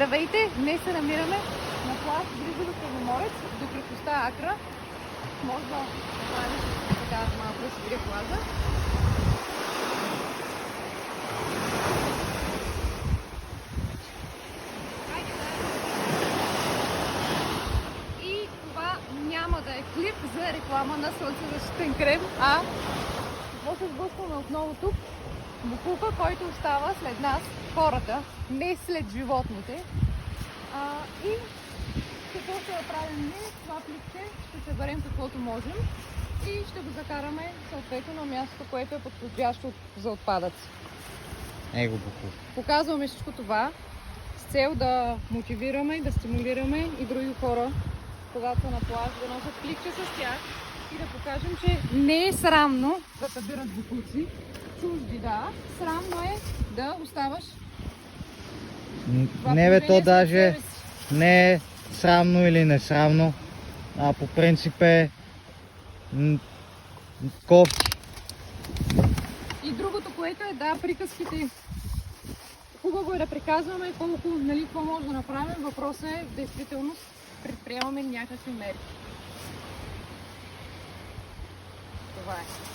Здравейте! Днес се намираме на плаж близо до Черноморец, до крепостта Акра. Може да направим така малко да се видя плажа. И това няма да е клип за реклама на слънцезащитен крем, а какво се сблъскваме отново тук? Боклука, който остава след нас, хората, не след животните. И какво ще направим ние? Това пликче ще съберем каквото можем и ще го закараме съответно на мястото, което е подходящо за отпадъци. Его буклук. Показваме всичко това с цел да мотивираме, да стимулираме и други хора, когато са на плаж, да носят пликче с тях и да покажем, че не е срамно да събират боклуци. Чужди, да. Срамно е да оставаш. Не бе, то даже не е срамно или несрамно, а по принцип е кофти. И другото, което е, да, приказките. Хубаво е да приказваме колко, нали, какво може да направим. Въпросът е, в действителност, предприемаме някакви мерки. Това е.